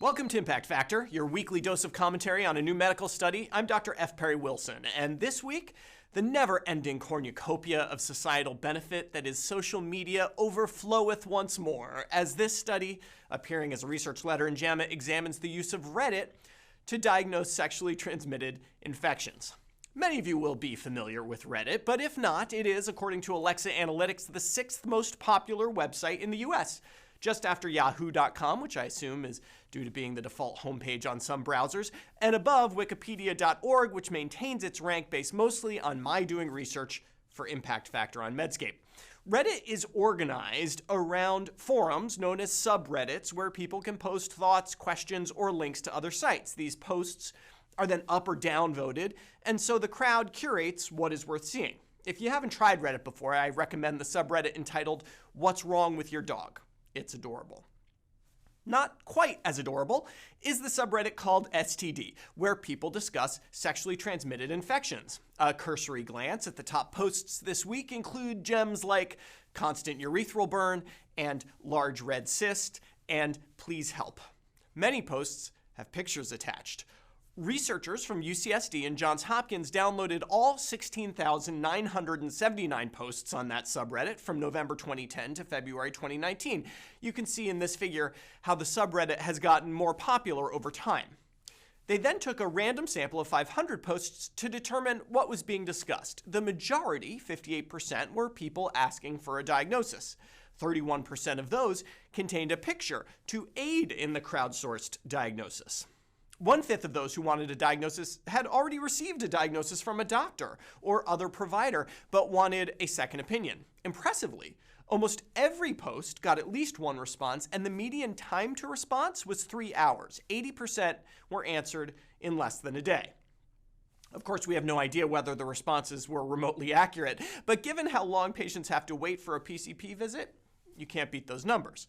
Welcome to Impact Factor, your weekly dose of commentary on a new medical study. I'm Dr. F. Perry Wilson, and this week, the never-ending cornucopia of societal benefit that is social media overfloweth once more, as this study, appearing as a research letter in JAMA, examines the use of Reddit to diagnose sexually transmitted infections. Many of you will be familiar with Reddit, but if not, it is, according to Alexa Analytics, the 6th most popular website in the US, just after yahoo.com, which I assume is due to being the default homepage on some browsers, and above wikipedia.org, which maintains its rank based mostly on my doing research for Impact Factor on Medscape. Reddit is organized around forums known as subreddits, where people can post thoughts, questions, or links to other sites. These posts are then up or down voted, and so the crowd curates what is worth seeing. If you haven't tried Reddit before, I recommend the subreddit entitled "What's Wrong with Your Dog?" It's adorable. Not quite as adorable is the subreddit called STD, where people discuss sexually transmitted infections. A cursory glance at the top posts this week include gems like constant urethral burn and large red cyst and please help. Many posts have pictures attached. Researchers from UCSD and Johns Hopkins downloaded all 16,979 posts on that subreddit from November 2010 to February 2019. You can see in this figure how the subreddit has gotten more popular over time. They then took a random sample of 500 posts to determine what was being discussed. The majority, 58%, were people asking for a diagnosis. 31% of those contained a picture to aid in the crowdsourced diagnosis. 1/5 of those who wanted a diagnosis had already received a diagnosis from a doctor or other provider, but wanted a second opinion. Impressively, almost every post got at least one response, and the median time to response was 3 hours. 80% were answered in less than a day. Of course, we have no idea whether the responses were remotely accurate, but given how long patients have to wait for a PCP visit, you can't beat those numbers.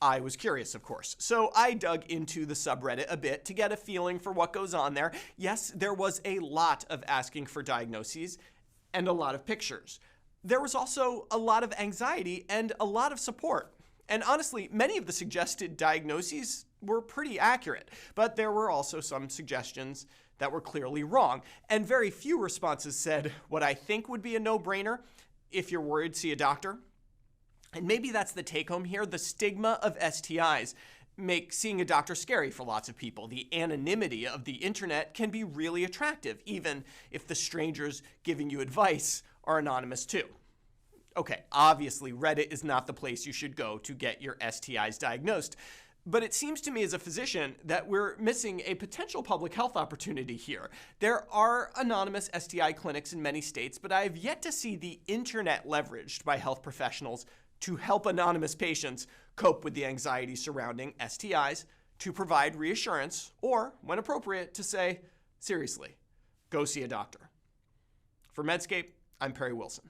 I was curious, of course, so I dug into the subreddit a bit to get a feeling for what goes on there. Yes, there was a lot of asking for diagnoses and a lot of pictures. There was also a lot of anxiety and a lot of support. And honestly, many of the suggested diagnoses were pretty accurate, but there were also some suggestions that were clearly wrong. And very few responses said what I think would be a no-brainer: if you're worried, see a doctor. And maybe that's the take home here. The stigma of STIs make seeing a doctor scary for lots of people. The anonymity of the internet can be really attractive, even if the strangers giving you advice are anonymous too. Okay, obviously Reddit is not the place you should go to get your STIs diagnosed, but it seems to me as a physician that we're missing a potential public health opportunity here. There are anonymous STI clinics in many states, but I have yet to see the internet leveraged by health professionals to help anonymous patients cope with the anxiety surrounding STIs, to provide reassurance, or, when appropriate, to say, seriously, go see a doctor. For Medscape, I'm Perry Wilson.